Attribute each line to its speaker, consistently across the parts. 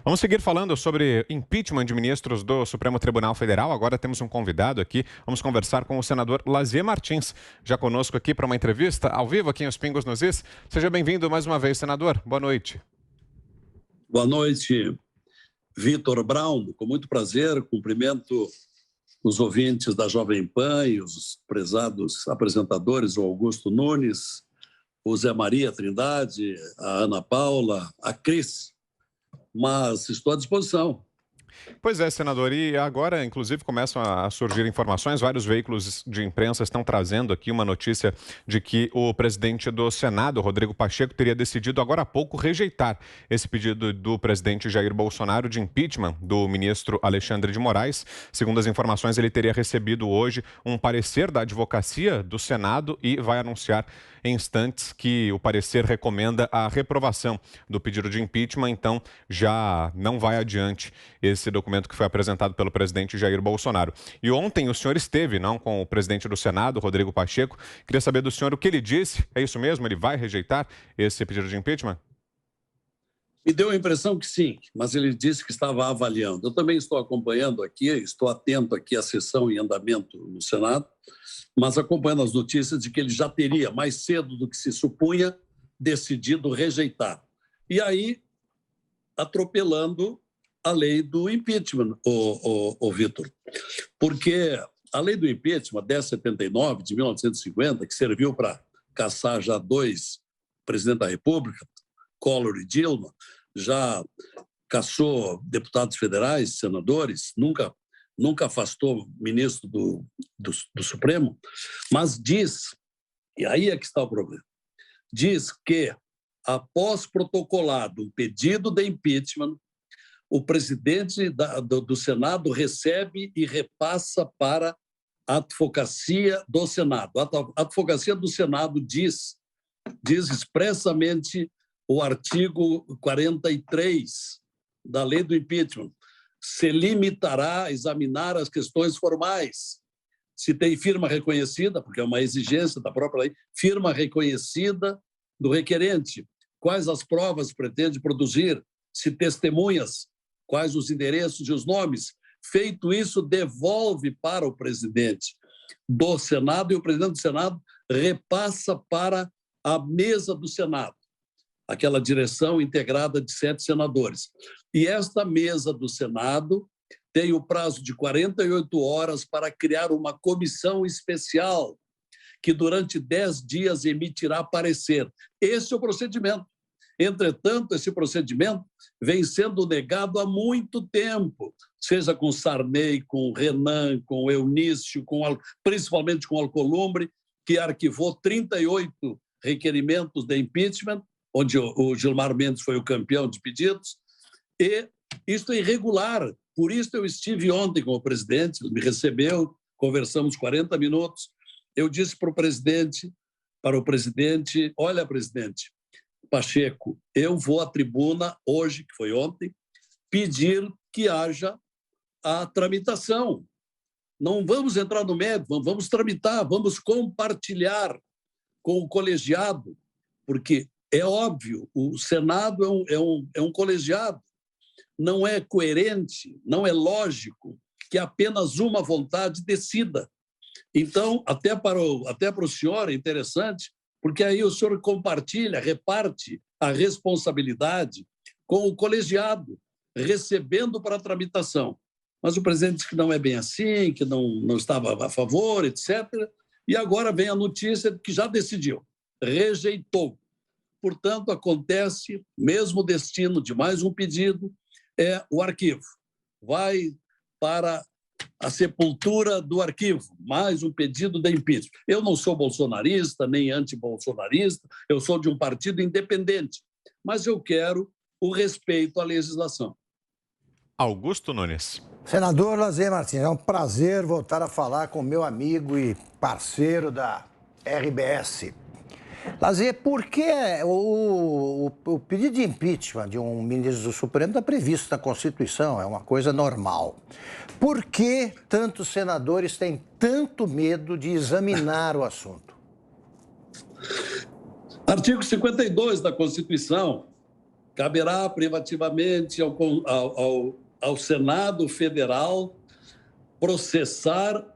Speaker 1: Vamos seguir falando sobre impeachment de ministros do Supremo Tribunal Federal. Agora temos um convidado aqui. Vamos conversar com o senador Lazier Martins, já conosco aqui para uma entrevista ao vivo aqui em Os Pingos nos Is. Seja bem-vindo mais uma vez, senador. Boa noite.
Speaker 2: Boa noite, Vitor Brown. Com muito prazer, cumprimento os ouvintes da Jovem Pan e os prezados apresentadores, o Augusto Nunes, o Zé Maria Trindade, a Ana Paula, a Cris. Mas estou à disposição.
Speaker 1: Pois é, senador, e agora, inclusive, começam a surgir informações, vários veículos de imprensa estão trazendo aqui uma notícia de que o presidente do Senado, Rodrigo Pacheco, teria decidido agora há pouco rejeitar esse pedido do presidente Jair Bolsonaro de impeachment do ministro Alexandre de Moraes. Segundo as informações, ele teria recebido hoje um parecer da advocacia do Senado e vai anunciar em instantes que o parecer recomenda a reprovação do pedido de impeachment, então já não vai adiante esse documento que foi apresentado pelo presidente Jair Bolsonaro. E ontem o senhor esteve, não, com o presidente do Senado, Rodrigo Pacheco. Queria saber do senhor o que ele disse. É isso mesmo? Ele vai rejeitar esse pedido de impeachment?
Speaker 2: Me deu a impressão que sim, mas ele disse que estava avaliando. Eu também estou acompanhando aqui, estou atento aqui à sessão em andamento no Senado, mas acompanhando as notícias de que ele já teria, mais cedo do que se supunha, decidido rejeitar. E aí, atropelando a lei do impeachment, o Vitor. Porque a lei do impeachment, 1079 de 1950, que serviu para caçar já dois presidentes da República, Collor e Dilma, já caçou deputados federais, senadores, nunca afastou ministro do Supremo, mas diz, e aí é que está o problema, diz que, após protocolado um pedido de impeachment, o presidente do Senado recebe e repassa para a advocacia do Senado. A advocacia do Senado diz expressamente o artigo 43 da lei do impeachment, se limitará a examinar as questões formais. Se tem firma reconhecida, porque é uma exigência da própria lei, firma reconhecida do requerente, quais as provas pretende produzir, se testemunhas, quais os endereços e os nomes. Feito isso, devolve para o presidente do Senado e o presidente do Senado repassa para a mesa do Senado, aquela direção integrada de 7 senadores. E esta mesa do Senado tem o prazo de 48 horas para criar uma comissão especial que durante 10 dias emitirá parecer. Esse é o procedimento. Entretanto, esse procedimento vem sendo negado há muito tempo, seja com Sarney, com Renan, com Eunício, principalmente com Alcolumbre, que arquivou 38 requerimentos de impeachment, onde o Gilmar Mendes foi o campeão de pedidos, e isto é irregular. Por isso eu estive ontem com o presidente, ele me recebeu, conversamos 40 minutos, eu disse para o presidente, olha, presidente, Pacheco, eu vou à tribuna hoje, que foi ontem, pedir que haja a tramitação. Não vamos entrar no mérito, vamos tramitar, vamos compartilhar com o colegiado, porque é óbvio, o Senado é um colegiado. Não é coerente, não é lógico que apenas uma vontade decida. Então, até para o senhor é interessante, porque aí o senhor compartilha, reparte a responsabilidade com o colegiado, recebendo para a tramitação. Mas o presidente disse que não é bem assim, que não estava a favor, etc. E agora vem a notícia de que já decidiu, rejeitou. Portanto, acontece, mesmo destino de mais um pedido, é o arquivo. Vai para a sepultura do arquivo, mais um pedido de impeachment. Eu não sou bolsonarista, nem antibolsonarista, eu sou de um partido independente, mas eu quero o respeito à legislação.
Speaker 1: Augusto Nunes.
Speaker 3: Senador Lazier Martins, é um prazer voltar a falar com meu amigo e parceiro da RBS. Lazier, por que o pedido de impeachment de um ministro do Supremo está previsto na Constituição, é uma coisa normal. Por que tantos senadores têm tanto medo de examinar o assunto?
Speaker 2: Artigo 52 da Constituição caberá privativamente ao Senado Federal processar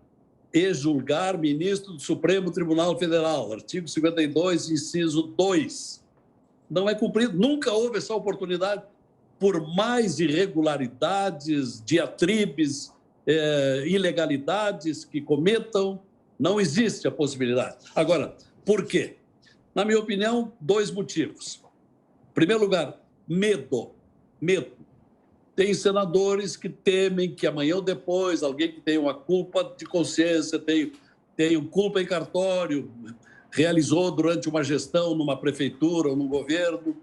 Speaker 2: e julgar ministro do Supremo Tribunal Federal, artigo 52, inciso 2. Não é cumprido, nunca houve essa oportunidade. Por mais irregularidades, diatribes, ilegalidades que cometam, não existe a possibilidade. Agora, por quê? Na minha opinião, 2 motivos. Em primeiro lugar, medo. Tem senadores que temem que amanhã ou depois alguém que tem uma culpa de consciência, tem culpa em cartório, realizou durante uma gestão numa prefeitura ou num governo,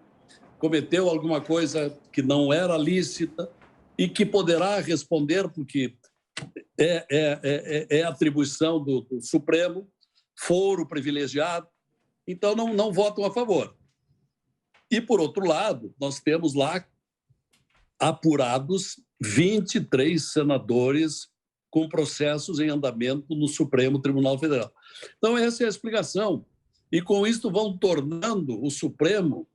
Speaker 2: cometeu alguma coisa que não era lícita e que poderá responder, porque é atribuição do Supremo, foro privilegiado, então não votam a favor. E, por outro lado, nós temos lá apurados 23 senadores com processos em andamento no Supremo Tribunal Federal. Então, essa é a explicação. E, com isso, vão tornando o Supremo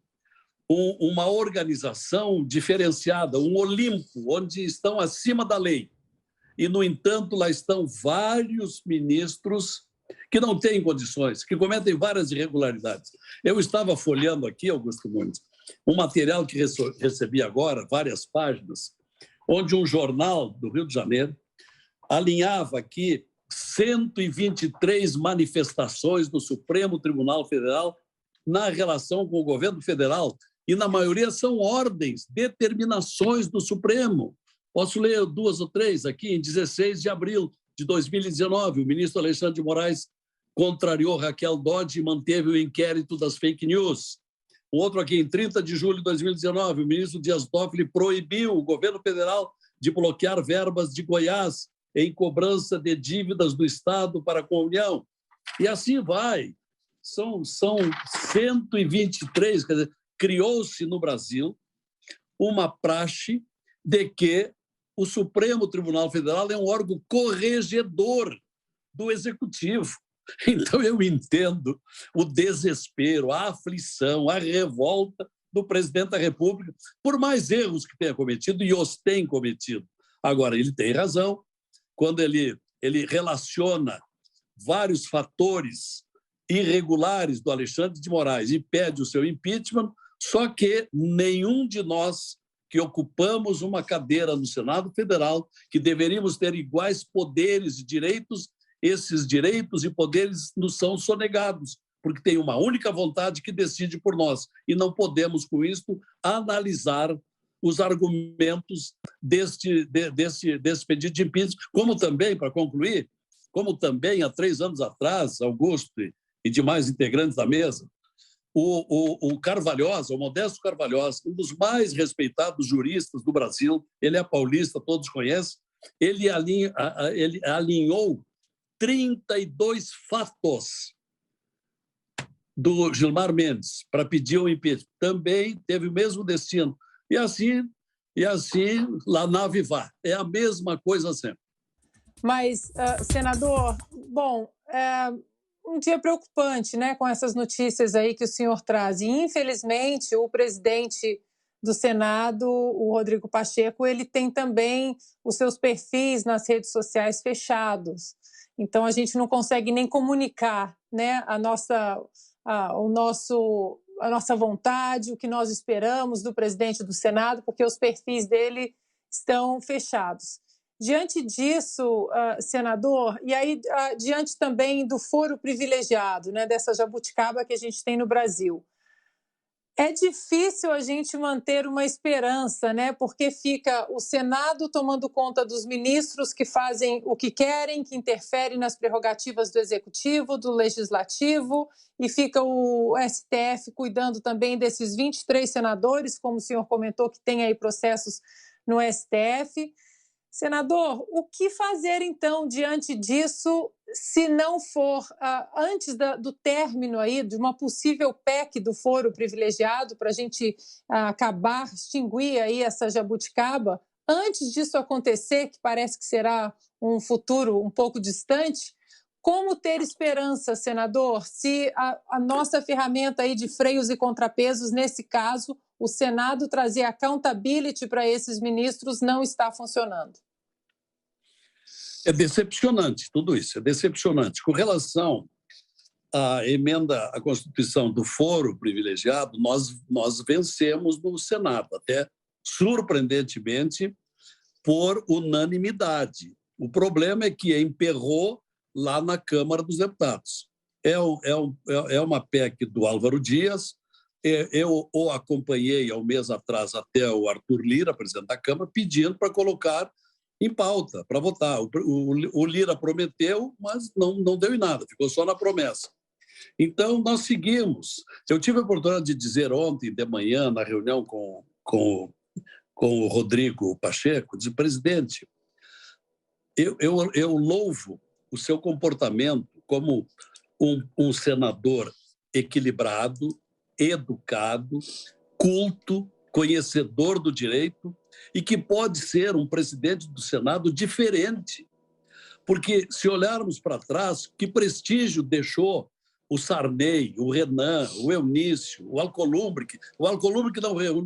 Speaker 2: uma organização diferenciada, um Olimpo, onde estão acima da lei. E, no entanto, lá estão vários ministros que não têm condições, que cometem várias irregularidades. Eu estava folheando aqui, Augusto Nunes, um material que recebi agora, várias páginas, onde um jornal do Rio de Janeiro alinhava aqui 123 manifestações do Supremo Tribunal Federal na relação com o governo federal, e na maioria são ordens, determinações do Supremo. Posso ler 2 ou 3 aqui. Em 16 de abril de 2019, o ministro Alexandre de Moraes contrariou Raquel Dodge e manteve o inquérito das fake news. Um outro aqui, em 30 de julho de 2019, o ministro Dias Toffoli proibiu o governo federal de bloquear verbas de Goiás em cobrança de dívidas do Estado para com a União. E assim vai. São 123, quer dizer, criou-se no Brasil uma praxe de que o Supremo Tribunal Federal é um órgão corregedor do Executivo. Então, eu entendo o desespero, a aflição, a revolta do presidente da República, por mais erros que tenha cometido, e os tem cometido. Agora, ele tem razão quando ele relaciona vários fatores irregulares do Alexandre de Moraes e pede o seu impeachment, só que nenhum de nós que ocupamos uma cadeira no Senado Federal, que deveríamos ter iguais poderes e direitos, esses direitos e poderes nos são sonegados, porque tem uma única vontade que decide por nós, e não podemos, com isso, analisar os argumentos desse pedido de impeachment, como também, para concluir, como também há 3 anos atrás, Augusto e demais integrantes da mesa, o Carvalhosa, o Modesto Carvalhosa, um dos mais respeitados juristas do Brasil, ele é paulista, todos conhecem, ele alinhou 32 fatos do Gilmar Mendes para pedir o impeachment. Também teve o mesmo destino. E assim lá nave vai. É a mesma coisa sempre.
Speaker 4: Mas, senador, bom, um dia preocupante, né, com essas notícias aí que o senhor traz. E, infelizmente, o presidente do Senado, o Rodrigo Pacheco, ele tem também os seus perfis nas redes sociais fechados. Então, a gente não consegue nem comunicar, né, a nossa vontade, o que nós esperamos do presidente do Senado, porque os perfis dele estão fechados. Diante disso, senador, e aí diante também do foro privilegiado, né, dessa jabuticaba que a gente tem no Brasil, é difícil a gente manter uma esperança, né, porque fica o Senado tomando conta dos ministros que fazem o que querem, que interferem nas prerrogativas do Executivo, do Legislativo, e fica o STF cuidando também desses 23 senadores, como o senhor comentou, que tem aí processos no STF. Senador, o que fazer, então, diante disso, se não for antes do término aí de uma possível PEC do foro privilegiado, para a gente acabar, extinguir aí essa jabuticaba, antes disso acontecer, que parece que será um futuro um pouco distante, como ter esperança, senador, se a nossa ferramenta aí de freios e contrapesos, nesse caso, o Senado trazer accountability para esses ministros não está funcionando?
Speaker 2: É decepcionante, tudo isso, é decepcionante. Com relação à emenda à Constituição do foro privilegiado, nós vencemos no Senado, até surpreendentemente por unanimidade. O problema é que emperrou lá na Câmara dos Deputados. É uma PEC do Álvaro Dias. Eu o acompanhei há um mês atrás até o Arthur Lira, presidente da Câmara, pedindo para colocar em pauta, para votar. O Lira prometeu, mas não deu em nada, ficou só na promessa. Então, nós seguimos. Eu tive a oportunidade de dizer ontem de manhã, na reunião com o Rodrigo Pacheco, disse: presidente, eu louvo o seu comportamento como um senador equilibrado, educado, culto, conhecedor do direito e que pode ser um presidente do Senado diferente. Porque, se olharmos para trás, que prestígio deixou o Sarney, o Renan, o Eunício, o Alcolumbre que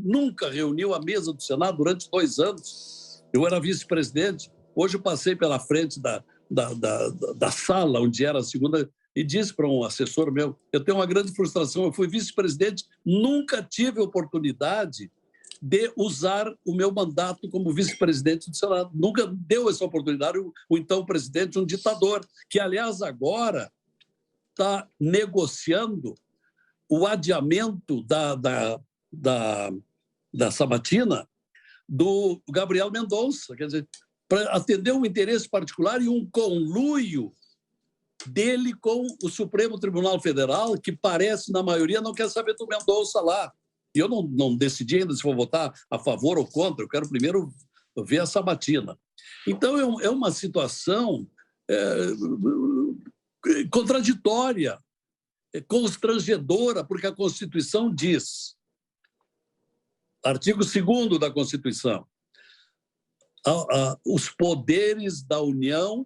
Speaker 2: nunca reuniu a mesa do Senado durante 2 anos. Eu era vice-presidente. Hoje eu passei pela frente da sala, onde era a segunda, e disse para um assessor meu: eu tenho uma grande frustração, eu fui vice-presidente, nunca tive oportunidade de usar o meu mandato como vice-presidente do Senado. Nunca deu essa oportunidade o então presidente, um ditador, que, aliás, agora está negociando o adiamento da sabatina do Gabriel Mendonça, quer dizer, para atender um interesse particular e um conluio dele com o Supremo Tribunal Federal, que parece, na maioria, não quer saber do Mendonça lá. E eu não decidi ainda se vou votar a favor ou contra, eu quero primeiro ver a sabatina. Então, é uma situação contraditória, constrangedora, porque a Constituição diz, artigo 2º da Constituição, os poderes da União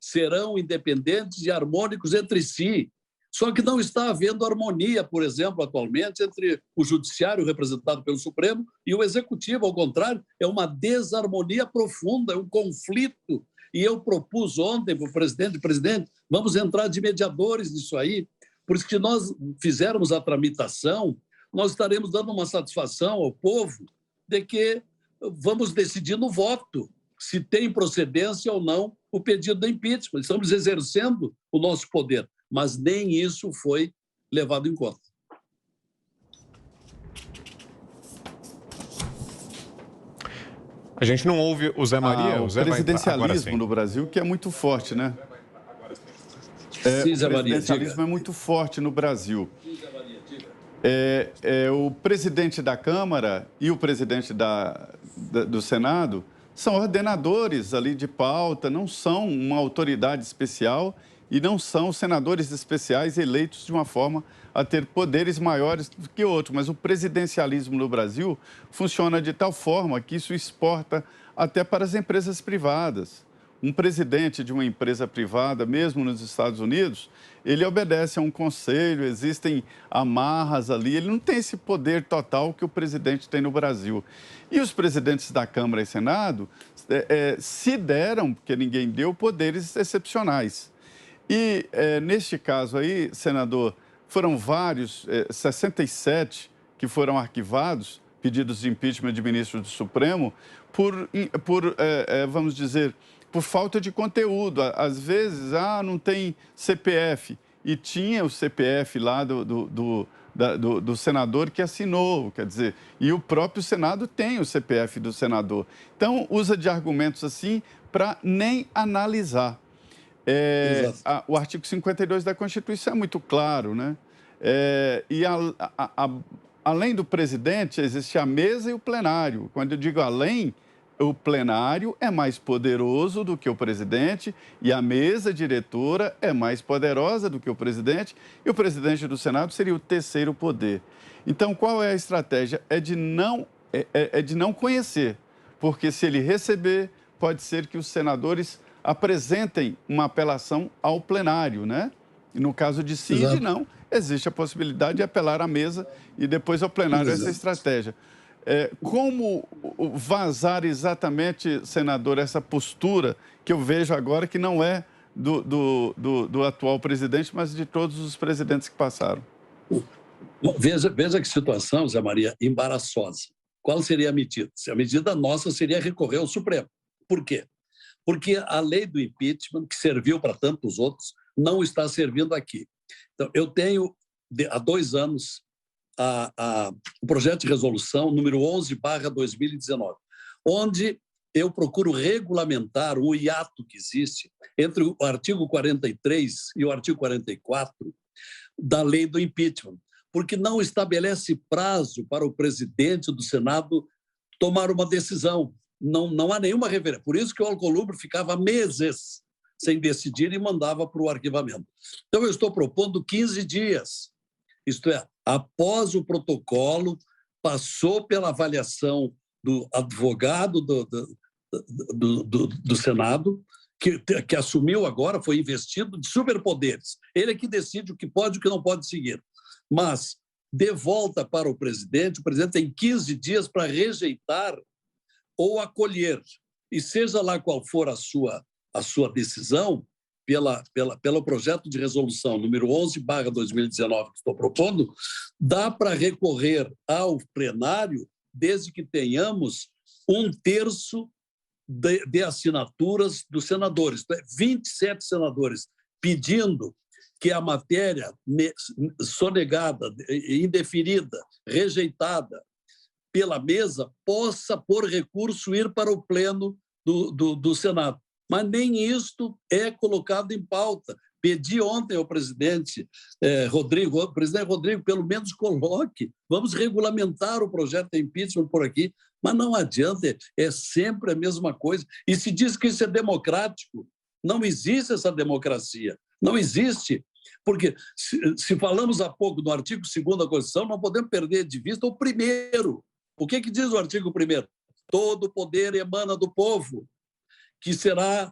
Speaker 2: serão independentes e harmônicos entre si. Só que não está havendo harmonia, por exemplo, atualmente, entre o Judiciário, representado pelo Supremo, e o Executivo. Ao contrário, é uma desarmonia profunda, é um conflito. E eu propus ontem para o presidente, vamos entrar de mediadores nisso aí, porque se nós fizermos a tramitação, nós estaremos dando uma satisfação ao povo de que vamos decidir no voto se tem procedência ou não o pedido de impeachment. Estamos exercendo o nosso poder, mas nem isso foi levado em conta.
Speaker 1: A gente não ouve o Zé Maria.
Speaker 5: O presidencialismo no Brasil, que é muito forte, né?
Speaker 2: Sim, Zé Maria,
Speaker 5: o presidencialismo é muito forte no Brasil. O presidente da Câmara e o presidente do Senado são ordenadores ali de pauta, não são uma autoridade especial e não são senadores especiais eleitos de uma forma a ter poderes maiores do que outros. Mas o presidencialismo no Brasil funciona de tal forma que isso exporta até para as empresas privadas. Um presidente de uma empresa privada, mesmo nos Estados Unidos, ele obedece a um conselho, existem amarras ali, ele não tem esse poder total que o presidente tem no Brasil. E os presidentes da Câmara e Senado se deram, porque ninguém deu, poderes excepcionais. E, neste caso aí, senador, foram vários, 67 que foram arquivados, pedidos de impeachment de ministros do Supremo, vamos dizer, por falta de conteúdo. Às vezes, não tem CPF. E tinha o CPF lá do senador que assinou, quer dizer, e o próprio Senado tem o CPF do senador. Então, usa de argumentos assim para nem analisar. O artigo 52 da Constituição é muito claro, né? Além do presidente, existe a mesa e o plenário. Quando eu digo além, o plenário é mais poderoso do que o presidente e a mesa diretora é mais poderosa do que o presidente e o presidente do Senado seria o terceiro poder. Então, qual é a estratégia? É de não conhecer, porque se ele receber, pode ser que os senadores apresentem uma apelação ao plenário, né? E no caso de Cid, não. existe a possibilidade de apelar à mesa e depois ao plenário essa estratégia. Como vazar exatamente, senador, essa postura que eu vejo agora que não é do atual presidente, mas de todos os presidentes que passaram?
Speaker 2: Veja que situação, Zé Maria, embaraçosa. Qual seria a medida? A medida nossa seria recorrer ao Supremo. Por quê? Porque a lei do impeachment, que serviu para tantos outros, não está servindo aqui. Então, eu tenho, há 2 anos, o projeto de resolução número 11/2019, onde eu procuro regulamentar o hiato que existe entre o artigo 43 e o artigo 44 da lei do impeachment, porque não estabelece prazo para o presidente do Senado tomar uma decisão. Não há nenhuma referência. Por isso que o Alcolumbre ficava meses sem decidir e mandava para o arquivamento. Então, eu estou propondo 15 dias. Isto é, após o protocolo, passou pela avaliação do advogado do Senado, que assumiu agora, foi investido de superpoderes. Ele é que decide o que pode e o que não pode seguir. Mas, de volta para o presidente tem 15 dias para rejeitar ou acolher. E seja lá qual for a sua decisão, pelo projeto de resolução número 11/2019 que estou propondo, dá para recorrer ao plenário desde que tenhamos 1/3 de assinaturas dos senadores, 27 senadores, pedindo que a matéria sonegada, indeferida, rejeitada pela mesa, possa, por recurso, ir para o pleno do Senado. Mas nem isto é colocado em pauta. Pedi ontem ao presidente Rodrigo, pelo menos coloque, vamos regulamentar o projeto de impeachment por aqui, mas não adianta, é sempre a mesma coisa. E se diz que isso é democrático, não existe essa democracia, não existe. Porque se falamos há pouco do artigo 2º da Constituição, não podemos perder de vista o primeiro. O que diz o artigo 1º? Todo poder emana do povo, que será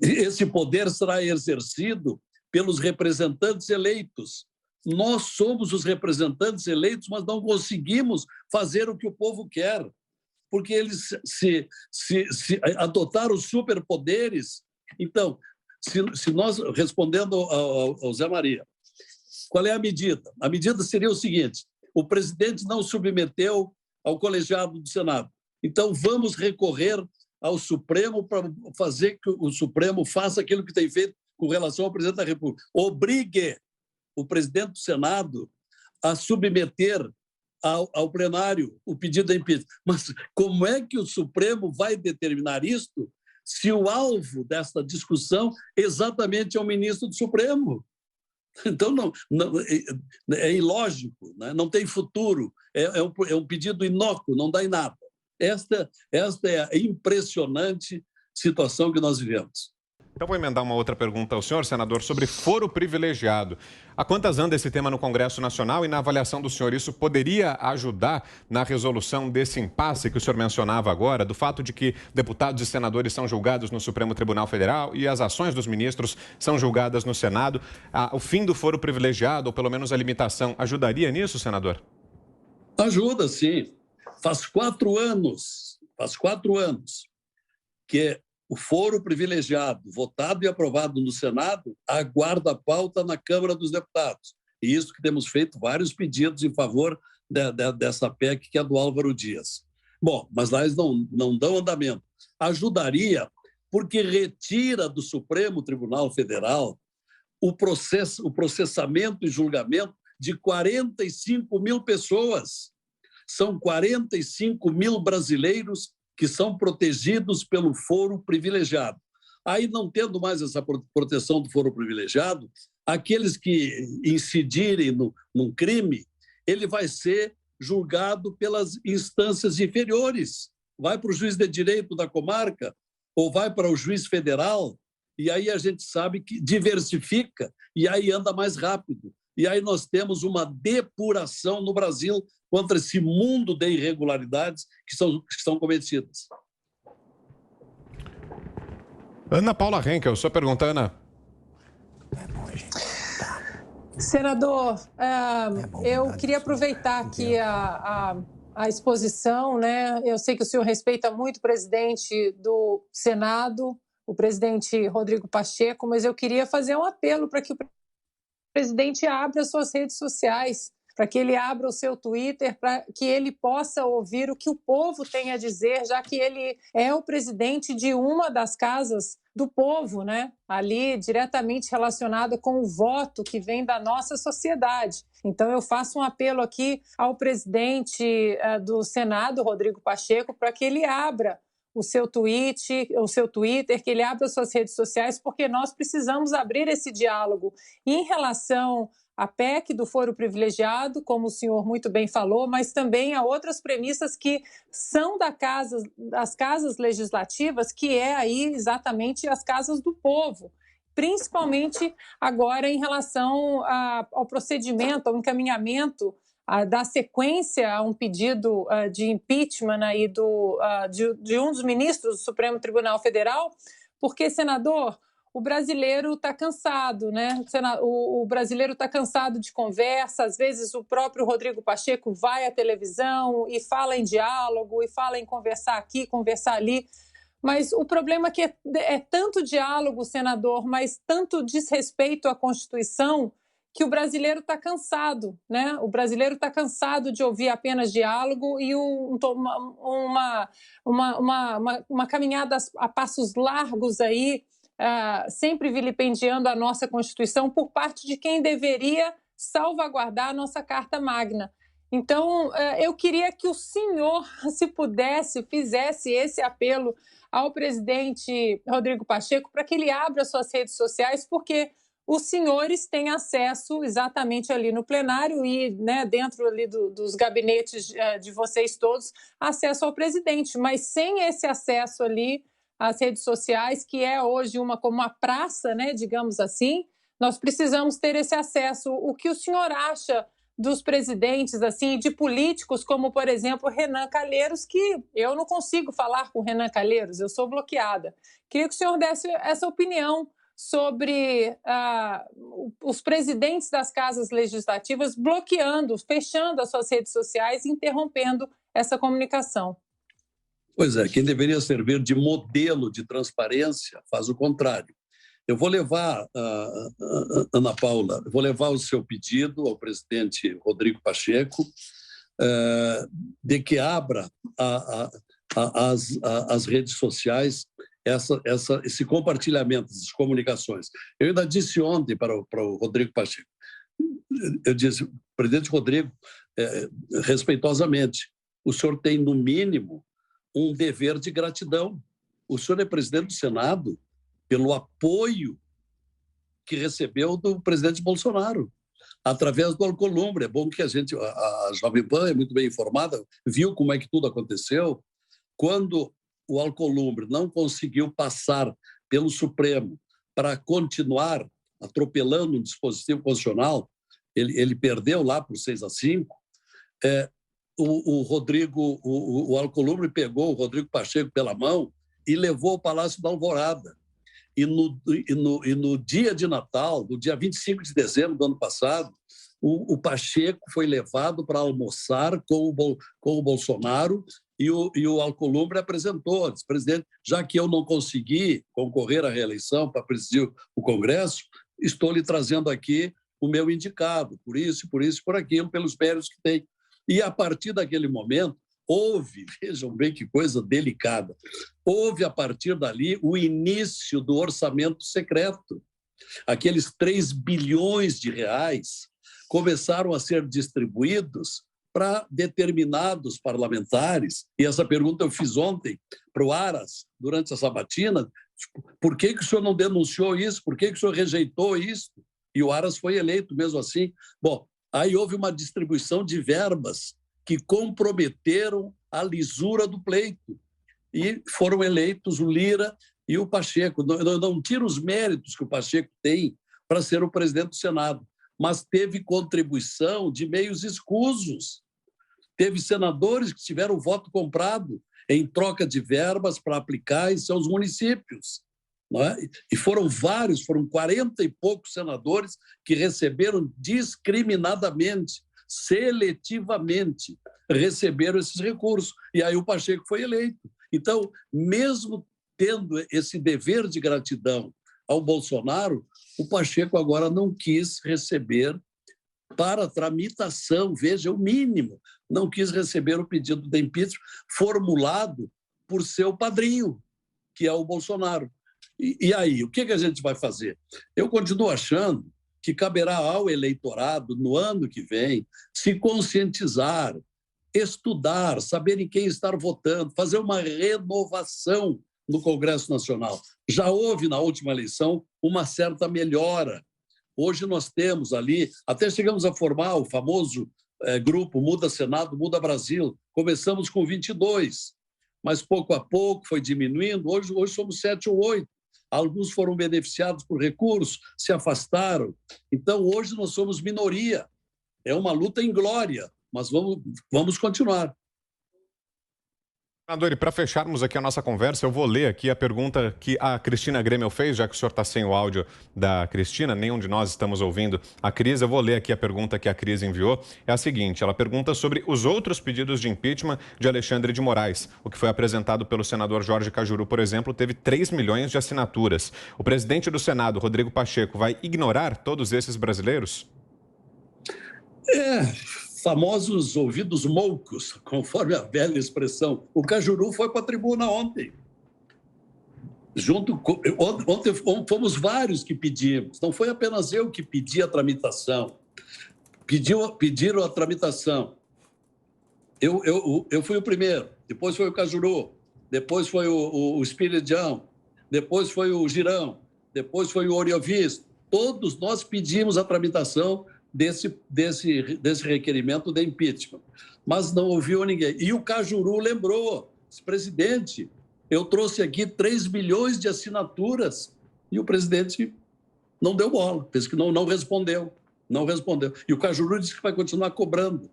Speaker 2: esse poder será exercido pelos representantes eleitos. Nós somos os representantes eleitos, mas não conseguimos fazer o que o povo quer, porque eles se adotaram os superpoderes. Então, se nós, respondendo ao Zé Maria, qual é a medida? A medida seria o seguinte: o presidente não submeteu ao colegiado do Senado. Então, vamos recorrer ao Supremo para fazer que o Supremo faça aquilo que tem feito com relação ao presidente da República. Obrigue o presidente do Senado a submeter ao plenário o pedido de impeachment. Mas como é que o Supremo vai determinar isto se o alvo desta discussão exatamente é o ministro do Supremo? Então, é ilógico, né? Não tem futuro, é um pedido inócuo, não dá em nada. Esta é a impressionante situação que nós vivemos.
Speaker 1: Então, vou emendar uma outra pergunta ao senhor, senador, sobre foro privilegiado. Há quantas anda esse tema no Congresso Nacional e, na avaliação do senhor, isso poderia ajudar na resolução desse impasse que o senhor mencionava agora, do fato de que deputados e senadores são julgados no Supremo Tribunal Federal e as ações dos ministros são julgadas no Senado? O fim do foro privilegiado, ou pelo menos a limitação, ajudaria nisso, senador?
Speaker 2: Ajuda, sim. Faz 4 anos que o foro privilegiado, votado e aprovado no Senado, aguarda a pauta na Câmara dos Deputados. E isso que temos feito vários pedidos em favor dessa PEC, que é do Álvaro Dias. Bom, mas lá eles não dão andamento. Ajudaria porque retira do Supremo Tribunal Federal o processamento e julgamento de 45 mil pessoas. São 45 mil brasileiros que são protegidos pelo foro privilegiado. Aí, não tendo mais essa proteção do foro privilegiado, aqueles que incidirem num crime, ele vai ser julgado pelas instâncias inferiores. Vai para o juiz de direito da comarca ou vai para o juiz federal, e aí a gente sabe que diversifica e aí anda mais rápido. E aí nós temos uma depuração no Brasil contra esse mundo de irregularidades que são cometidas.
Speaker 1: Ana Paula Henkel, sua pergunta, Ana.
Speaker 4: Senador, eu queria aproveitar aqui a exposição, né? Eu sei que o senhor respeita muito o presidente do Senado, o presidente Rodrigo Pacheco, mas eu queria fazer um apelo para que o presidente abra suas redes sociais, para que ele abra o seu Twitter, para que ele possa ouvir o que o povo tem a dizer, já que ele é o presidente de uma das casas do povo, né? Ali diretamente relacionada com o voto que vem da nossa sociedade. Então eu faço um apelo aqui ao presidente do Senado, Rodrigo Pacheco, para que ele abra o seu Twitter, que ele abra suas redes sociais, porque nós precisamos abrir esse diálogo. E em relação à PEC do foro privilegiado, como o senhor muito bem falou, mas também a outras premissas que são das casas legislativas, que é aí exatamente as casas do povo, principalmente agora em relação ao procedimento, ao encaminhamento da sequência a um pedido de impeachment aí de um dos ministros do Supremo Tribunal Federal, porque, senador, o brasileiro está cansado, né? O brasileiro está cansado de conversa, às vezes o próprio Rodrigo Pacheco vai à televisão e fala em diálogo, e fala em conversar aqui, conversar ali, mas o problema é que é tanto diálogo, senador, mas tanto desrespeito à Constituição, que o brasileiro está cansado, né? O brasileiro está cansado de ouvir apenas diálogo e uma caminhada a passos largos aí, sempre vilipendiando a nossa Constituição por parte de quem deveria salvaguardar a nossa Carta Magna. Então, eu queria que o senhor, se pudesse, fizesse esse apelo ao presidente Rodrigo Pacheco para que ele abra suas redes sociais, porque os senhores têm acesso exatamente ali no plenário e, né, dentro ali dos gabinetes de vocês todos, acesso ao presidente. Mas sem esse acesso ali às redes sociais, que é hoje como uma praça, né, digamos assim, nós precisamos ter esse acesso. O que o senhor acha dos presidentes, assim, de políticos como, por exemplo, Renan Calheiros, que eu não consigo falar com Renan Calheiros, eu sou bloqueada. Queria que o senhor desse essa opinião sobre os presidentes das casas legislativas bloqueando, fechando as suas redes sociais, interrompendo essa comunicação.
Speaker 2: Pois é, quem deveria servir de modelo de transparência faz o contrário. Eu vou levar, Ana Paula, eu vou levar o seu pedido ao presidente Rodrigo Pacheco de que abra as redes sociais esse compartilhamento, essas comunicações. Eu ainda disse ontem para o Rodrigo Pacheco, eu disse, presidente Rodrigo, respeitosamente, o senhor tem, no mínimo, um dever de gratidão. O senhor é presidente do Senado pelo apoio que recebeu do presidente Bolsonaro, através do Alcolumbre. É bom que a Jovem Pan é muito bem informada, viu como é que tudo aconteceu. Quando o Alcolumbre não conseguiu passar pelo Supremo para continuar atropelando um dispositivo constitucional, ele perdeu lá por 6-5, o Alcolumbre pegou o Rodrigo Pacheco pela mão e levou ao Palácio da Alvorada. E no dia de Natal, no dia 25 de dezembro do ano passado, o Pacheco foi levado para almoçar com o Bolsonaro e o Alcolumbre apresentou, disse, presidente, já que eu não consegui concorrer à reeleição para presidir o Congresso, estou lhe trazendo aqui o meu indicado, por isso, por aquilo, pelos méritos que tem. E a partir daquele momento, houve, vejam bem que coisa delicada, houve a partir dali o início do orçamento secreto. Aqueles 3 bilhões de reais começaram a ser distribuídos para determinados parlamentares, e essa pergunta eu fiz ontem para o Aras, durante a sabatina, por que o senhor não denunciou isso? Por que o senhor rejeitou isso? E o Aras foi eleito mesmo assim. Bom, aí houve uma distribuição de verbas que comprometeram a lisura do pleito, e foram eleitos o Lira e o Pacheco. Não tiro os méritos que o Pacheco tem para ser o presidente do Senado, mas teve contribuição de meios escusos. Teve senadores que tiveram voto comprado em troca de verbas para aplicar em seus municípios. não é? E foram vários, foram 40 e poucos senadores que receberam discriminadamente, seletivamente, receberam esses recursos. E aí o Pacheco foi eleito. Então, mesmo tendo esse dever de gratidão ao Bolsonaro, o Pacheco agora não quis receber para tramitação, veja, o mínimo, não quis receber o pedido de impeachment formulado por seu padrinho, que é o Bolsonaro. E aí, o que a gente vai fazer? Eu continuo achando que caberá ao eleitorado, no ano que vem, se conscientizar, estudar, saber em quem estar votando, fazer uma renovação no Congresso Nacional. Já houve, na última eleição, uma certa melhora. Hoje nós temos ali, até chegamos a formar o famoso grupo Muda Senado, Muda Brasil. Começamos com 22, mas pouco a pouco foi diminuindo. Hoje somos 7 ou 8. Alguns foram beneficiados por recursos, se afastaram. Então, hoje nós somos minoria. É uma luta inglória, mas vamos continuar.
Speaker 1: Senador, e para fecharmos aqui a nossa conversa, eu vou ler aqui a pergunta que a Cristina Grêmio fez, já que o senhor está sem o áudio da Cristina, nenhum de nós estamos ouvindo a Cris. Eu vou ler aqui a pergunta que a Cris enviou. É a seguinte, ela pergunta sobre os outros pedidos de impeachment de Alexandre de Moraes. O que foi apresentado pelo senador Jorge Cajuru, por exemplo, teve 3 milhões de assinaturas. O presidente do Senado, Rodrigo Pacheco, vai ignorar todos esses brasileiros?
Speaker 2: Famosos ouvidos moucos, conforme a velha expressão. O Cajuru foi para a tribuna ontem. Ontem fomos vários que pedimos. Não foi apenas eu que pedi a tramitação. Pediram a tramitação. Eu fui o primeiro, depois foi o Cajuru, depois foi o Espiridião, depois foi o Girão, depois foi o Oriovisto. Todos nós pedimos a tramitação desse requerimento de impeachment, mas não ouviu ninguém. E o Cajuru lembrou, presidente, eu trouxe aqui 3 milhões de assinaturas e o presidente não deu bola, fez que não respondeu. E o Cajuru disse que vai continuar cobrando.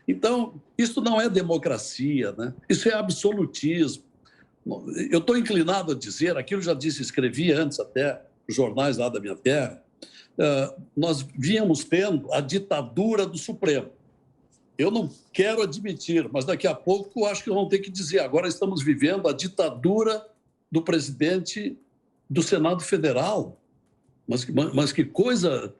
Speaker 2: Então, isso não é democracia, né? Isso é absolutismo. Eu estou inclinado a dizer, aquilo já disse, escrevi antes até, os jornais lá da minha terra, nós víamos tendo a ditadura do Supremo. Eu não quero admitir, mas daqui a pouco acho que vão ter que dizer. Agora estamos vivendo a ditadura do presidente do Senado Federal. Mas que coisa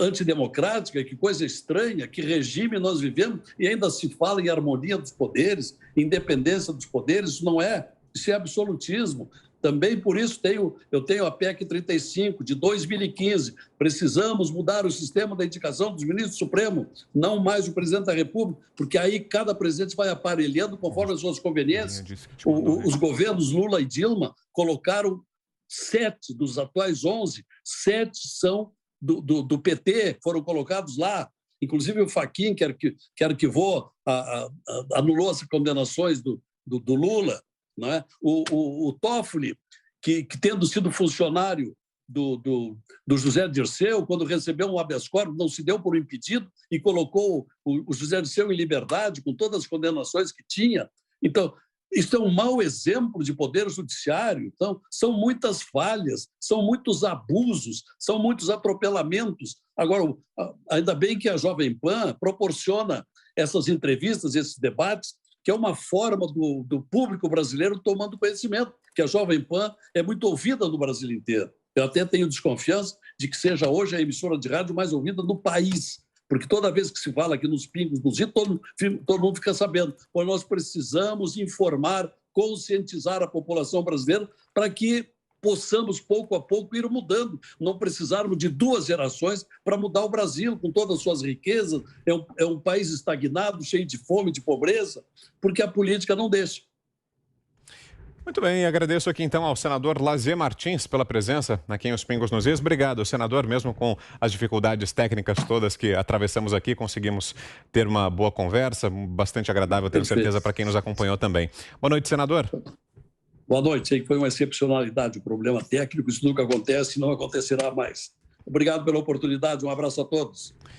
Speaker 2: antidemocrática, que coisa estranha, que regime nós vivemos e ainda se fala em harmonia dos poderes, independência dos poderes. Isso é absolutismo. Também por isso eu tenho a PEC 35, de 2015. Precisamos mudar o sistema da indicação dos ministros do Supremo, não mais o presidente da República, porque aí cada presidente vai aparelhando conforme as suas conveniências. Os governos Lula e Dilma colocaram 7 dos atuais 11, 7 são do PT, foram colocados lá. Inclusive o Fachin, que arquivou, anulou as condenações do Lula. Não é? O Toffoli, que tendo sido funcionário do José Dirceu, quando recebeu um habeas corpus, não se deu por impedido e colocou o José Dirceu em liberdade, com todas as condenações que tinha. Então, isso é um mau exemplo de poder judiciário. Então, são muitas falhas, são muitos abusos, são muitos atropelamentos. Agora, ainda bem que a Jovem Pan proporciona essas entrevistas, esses debates, que é uma forma do público brasileiro tomando conhecimento, que a Jovem Pan é muito ouvida no Brasil inteiro. Eu até tenho desconfiança de que seja hoje a emissora de rádio mais ouvida no país, porque toda vez que se fala aqui nos pingos, nos i, todo mundo fica sabendo. Pois nós precisamos informar, conscientizar a população brasileira para que possamos, pouco a pouco, ir mudando. Não precisarmos de 2 gerações para mudar o Brasil, com todas as suas riquezas. É um país estagnado, cheio de fome, de pobreza, porque a política não deixa.
Speaker 1: Muito bem, agradeço aqui então ao senador Lazier Martins pela presença aqui em Os Pingos nos Is. Obrigado, senador, mesmo com as dificuldades técnicas todas que atravessamos aqui, conseguimos ter uma boa conversa, bastante agradável, tenho certeza, para quem nos acompanhou também. Boa noite, senador.
Speaker 2: Boa noite. Sei que foi uma excepcionalidade, um problema técnico, isso nunca acontece e não acontecerá mais. Obrigado pela oportunidade, um abraço a todos.